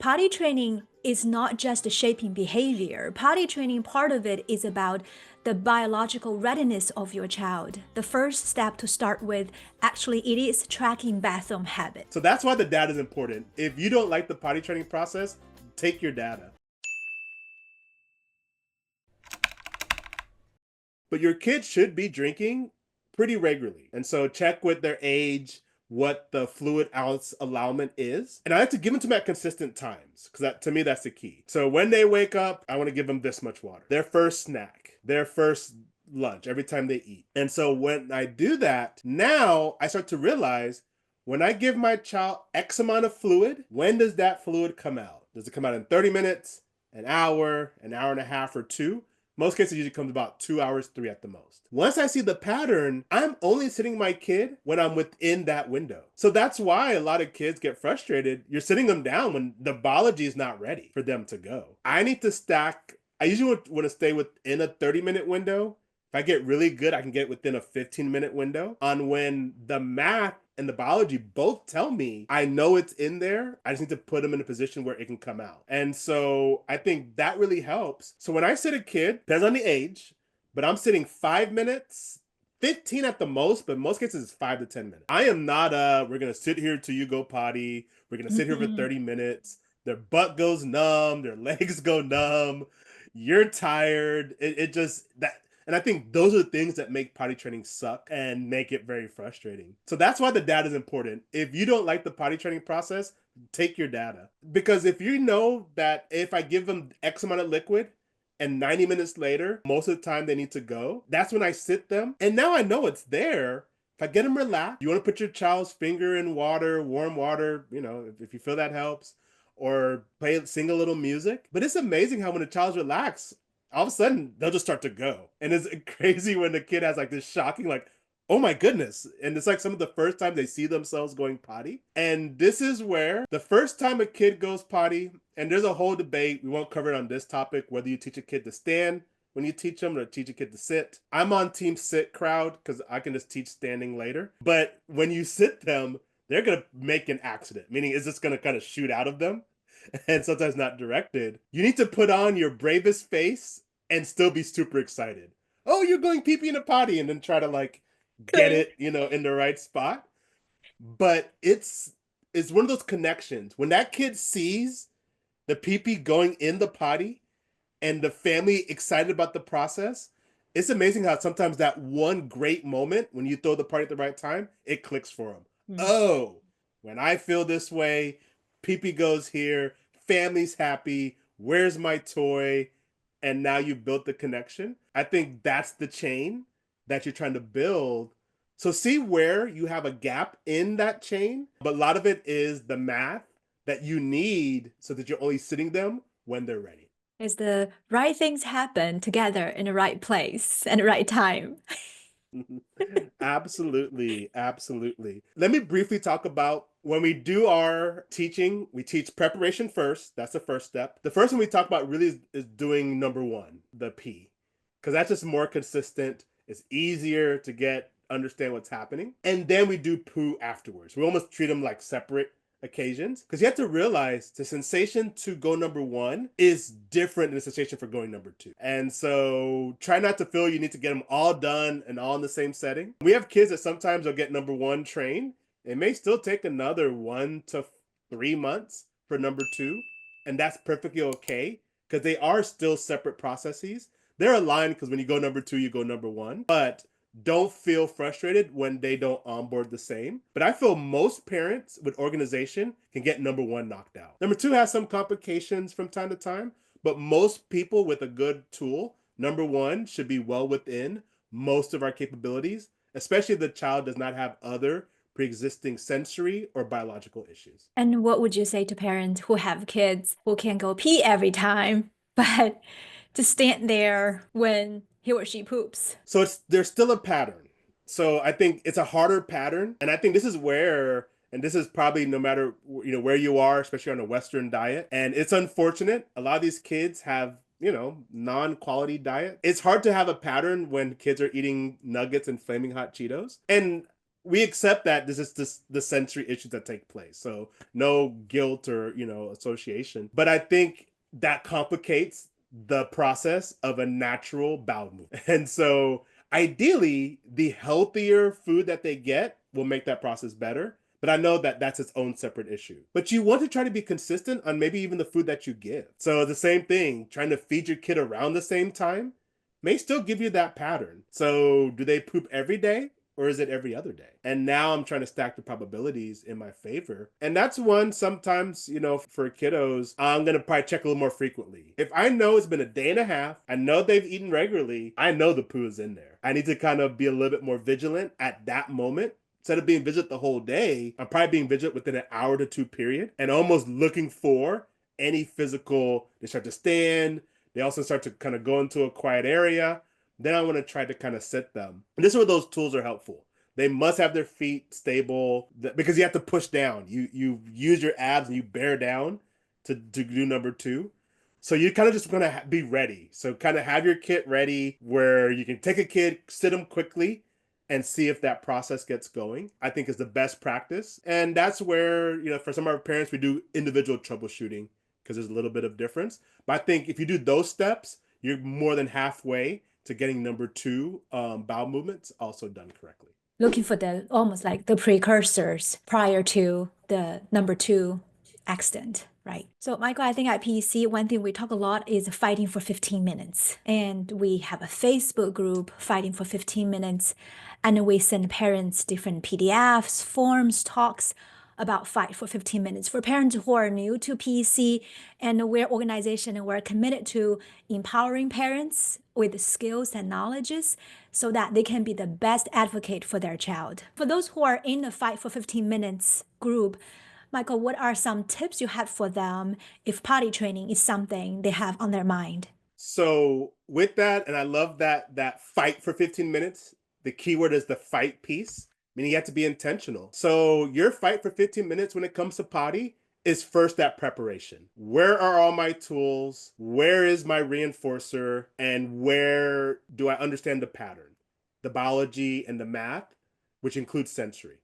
potty training is not just shaping behavior. Potty training, part of it is about the biological readiness of your child. The first step to start with, actually, it is tracking bathroom habits. So that's why the data is important. If you don't like the potty training process, take your data. But your kid should be drinking pretty regularly. And so check with their age what the fluid ounce allowance is. And I like to give them to them at consistent times because to me, that's the key. So when they wake up, I want to give them this much water. Their first snack, their first lunch, every time they eat. And so when I do that, now I start to realize when I give my child X amount of fluid, when does that fluid come out? Does it come out in 30 minutes, an hour and a half, or two? Most cases, it usually comes about 2 hours, 3 at the most. Once I see the pattern, I'm only sitting my kid when I'm within that window. So that's why a lot of kids get frustrated. You're sitting them down when the biology is not ready for them to go. I need to stack. I usually want to stay within a 30-minute window. If I get really good, I can get within a 15-minute window on when the math and the biology both tell me I know it's in there. I just need to put them in a position where it can come out. And so I think that really helps. So when I sit a kid, depends on the age, but I'm sitting 5 minutes, 15 at the most, but most cases it's 5 to 10 minutes. I am not we're gonna sit here till you go potty. We're gonna sit here for 30 minutes. Their butt goes numb, their legs go numb, you're tired. It just that. And I think those are the things that make potty training suck and make it very frustrating. So that's why the data is important. If you don't like the potty training process, take your data. Because if you know that if I give them X amount of liquid and 90 minutes later, most of the time they need to go, that's when I sit them. And now I know it's there. If I get them relaxed, you want to put your child's finger in water, warm water, if you feel that helps, or sing a little music. But it's amazing how when a child's relaxed, all of a sudden they'll just start to go. And it's crazy when the kid has like this shocking, like, oh my goodness. And it's like some of the first time they see themselves going potty. And this is where the first time a kid goes potty, and there's a whole debate, we won't cover it on this topic, whether you teach a kid to stand when you teach them or teach a kid to sit. I'm on team sit crowd because I can just teach standing later. But when you sit them, they're going to make an accident, meaning it's just going to kind of shoot out of them. And sometimes not directed. You need to put on your bravest face and still be super excited. Oh, you're going pee-pee in a potty, and then try to like get it, in the right spot. But it's one of those connections. When that kid sees the pee-pee going in the potty and the family excited about the process, it's amazing how sometimes that one great moment when you throw the party at the right time, it clicks for them. Oh, when I feel this way, pee-pee goes here, family's happy, where's my toy? And now you built the connection. I think that's the chain that you're trying to build. So see where you have a gap in that chain, but a lot of it is the math that you need so that you're only sitting them when they're ready. Is the right things happen together in the right place and the right time. Absolutely. Absolutely. Let me briefly talk about when we do our teaching, we teach preparation first. That's the first step. The first one we talk about really is doing number one, the P, because that's just more consistent. It's easier to understand what's happening. And then we do poo afterwards. We almost treat them like separate occasions because you have to realize the sensation to go number one is different than the sensation for going number two. And so try not to feel you need to get them all done and all in the same setting. We have kids that sometimes they'll get number one trained. It may still take another 1 to 3 months for number two. And that's perfectly okay because they are still separate processes. They're aligned because when you go number two, you go number one. But don't feel frustrated when they don't onboard the same. But I feel most parents with organization can get number one knocked out. Number two has some complications from time to time, but most people with a good tool, number one should be well within most of our capabilities, especially if the child does not have other pre-existing sensory or biological issues. And what would you say to parents who have kids who can go pee every time, but to stand there when he or she poops? So there's still a pattern. So I think it's a harder pattern. And I think this is where, and this is probably no matter where you are, especially on a Western diet. And it's unfortunate. A lot of these kids have non-quality diet. It's hard to have a pattern when kids are eating nuggets and flaming hot Cheetos. And we accept that this is the sensory issues that take place. So no guilt or, association. But I think that complicates the process of a natural bowel movement. And so ideally, the healthier food that they get will make that process better. But I know that that's its own separate issue. But you want to try to be consistent on maybe even the food that you give. So the same thing, trying to feed your kid around the same time may still give you that pattern. So do they poop every day? Or is it every other day? And now I'm trying to stack the probabilities in my favor. And that's one sometimes, for kiddos, I'm going to probably check a little more frequently. If I know it's been a day and a half, I know they've eaten regularly, I know the poo is in there. I need to kind of be a little bit more vigilant at that moment. Instead of being vigilant the whole day, I'm probably being vigilant within an hour to two period and almost looking for any physical, they start to stand, they also start to kind of go into a quiet area. Then I want to try to kind of sit them. And this is where those tools are helpful. They must have their feet stable because you have to push down. You use your abs and you bear down to do number two. So you're kind of just going to be ready. So kind of have your kit ready where you can take a kid, sit them quickly, and see if that process gets going. I think is the best practice. And that's where, for some of our parents, we do individual troubleshooting because there's a little bit of difference. But I think if you do those steps, you're more than halfway to getting number two bowel movements also done correctly. Looking for the almost like the precursors prior to the number two accident, right? So, Michael, I think at PEC, one thing we talk a lot is fighting for 15 minutes. And we have a Facebook group, Fighting for 15 Minutes. And we send parents different PDFs, forms, talks about Fight for 15 Minutes. For parents who are new to PEC, and we're organization and we're committed to empowering parents with skills and knowledges so that they can be the best advocate for their child. For those who are in the Fight for 15 Minutes group, Michael, what are some tips you have for them if potty training is something they have on their mind? So with that, and I love that fight for 15 minutes, the keyword is the fight piece, meaning you have to be intentional. So your fight for 15 minutes when it comes to potty is first that preparation. Where are all my tools? Where is my reinforcer? And where do I understand the pattern, the biology and the math, which includes sensory?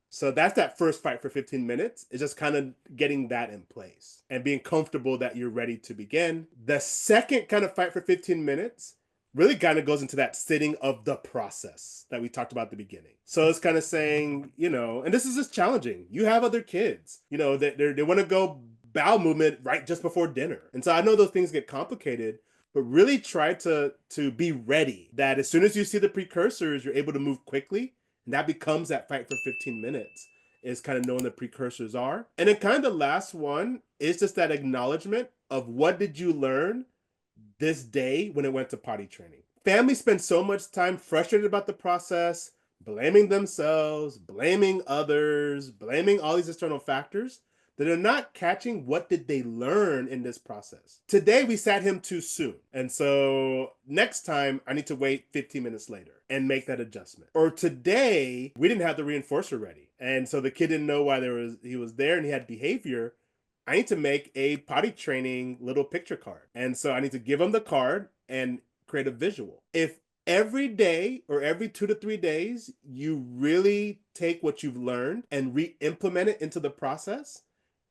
So that's that first fight for 15 minutes, is just kind of getting that in place and being comfortable that you're ready to begin. The second kind of fight for 15 minutes really kind of goes into that sitting of the process that we talked about at the beginning. So it's kind of saying, and this is just challenging. You have other kids, that they want to go bowel movement right just before dinner. And so I know those things get complicated, but really try to be ready that as soon as you see the precursors, you're able to move quickly. And that becomes that fight for 15 minutes, is kind of knowing the precursors are. And then kind of the last one is just that acknowledgement of what did you learn this day when it went to potty training. Families spend so much time frustrated about the process, blaming themselves, blaming others, blaming all these external factors that are not catching what did they learn in this process. Today we sat him too soon. And so next time I need to wait 15 minutes later and make that adjustment. Or today we didn't have the reinforcer ready. And so the kid didn't know why he was there and he had behavior. I need to make a potty training little picture card. And so I need to give him the card and create a visual. If every day or every 2 to 3 days, you really take what you've learned and re-implement it into the process,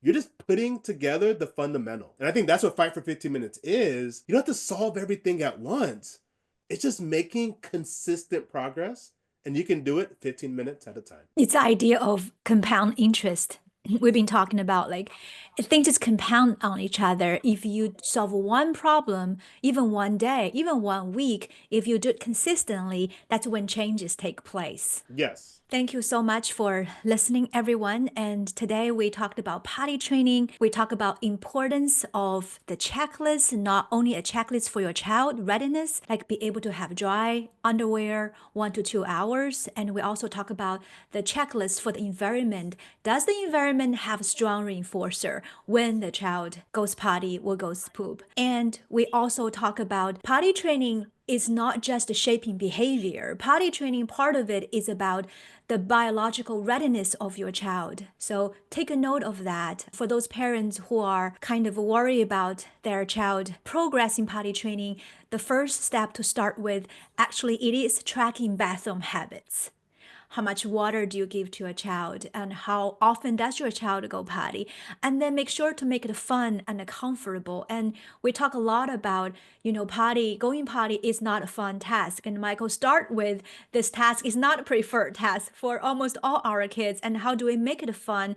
you're just putting together the fundamental. And I think that's what Fight for 15 Minutes is. You don't have to solve everything at once. It's just making consistent progress, and you can do it 15 minutes at a time. It's the idea of compound interest. We've been talking about like things just compound on each other. If you solve one problem, even one day, even 1 week, if you do it consistently, that's when changes take place. Yes. Thank you so much for listening, everyone. And today we talked about potty training. We talked about importance of the checklist, not only a checklist for your child readiness, like be able to have dry underwear 1 to 2 hours. And we also talk about the checklist for the environment. Does the environment have a strong reinforcer when the child goes potty or goes poop? And we also talk about potty training is not just shaping behavior. Potty training, part of it is about the biological readiness of your child. So take a note of that. For those parents who are kind of worried about their child progress in potty training, the first step to start with actually it is tracking bathroom habits. how much water do you give to your child, and how often does your child go potty, and then make sure to make it fun and comfortable. And we talk a lot about, going potty is not a fun task. And Michael start with this task is not a preferred task for almost all our kids. And how do we make it fun?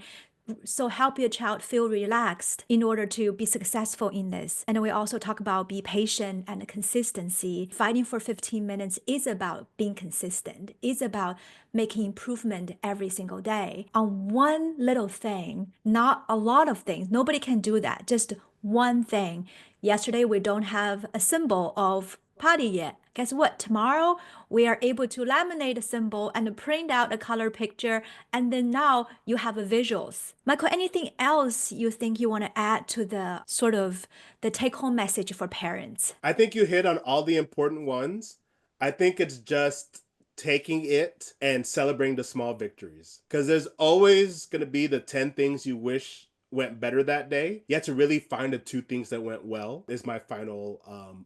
So help your child feel relaxed in order to be successful in this. And we also talk about be patient and consistency. Fighting for 15 minutes is about being consistent. It's about making improvement every single day on one little thing, not a lot of things. Nobody can do that. Just one thing. Yesterday, we don't have a symbol of potty yet. Guess what? Tomorrow, we are able to laminate a symbol and print out a color picture, and then now you have a visuals. Michael, anything else you think you want to add to the sort of the take-home message for parents? I think you hit on all the important ones. I think it's just taking it and celebrating the small victories, because there's always going to be the 10 things you wish went better that day. You have to really find the 2 things that went well, is my final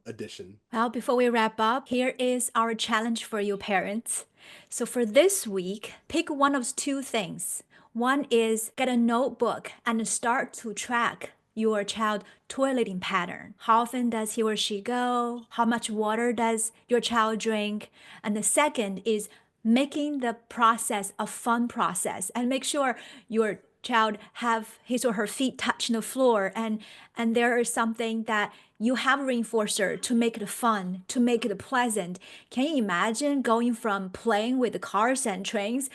addition. Well, before we wrap up, here is our challenge for you parents. So for this week, pick one of 2 things. One is get a notebook and start to track your child toileting pattern. How often does he or she go? How much water does your child drink? And the second is making the process a fun process, and make sure your child have his or her feet touching the floor, and there is something that you have a reinforcer to make it fun, to make it pleasant. Can you imagine going from playing with the cars and trains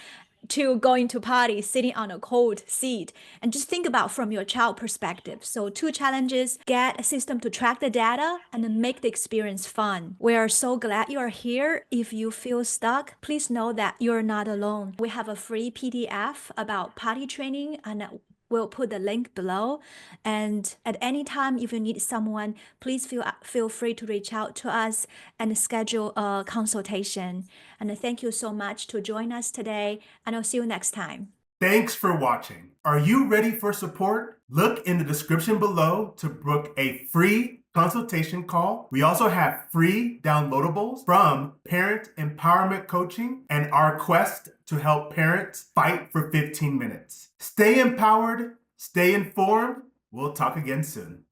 to going to potty, sitting on a cold seat? And just think about from your child perspective. So 2 challenges: get a system to track the data and then make the experience fun. We are so glad you are here. If you feel stuck, please know that you're not alone. We have a free PDF about potty training, and we'll put the link below. And at any time, if you need someone, please feel free to reach out to us and schedule a consultation. And thank you so much to join us today, and I'll see you next time. Thanks for watching. Are you ready for support? Look in the description below to book a free consultation call. We also have free downloadables from Parent Empowerment Coaching and our quest to help parents fight for 15 minutes. Stay empowered, stay informed. We'll talk again soon.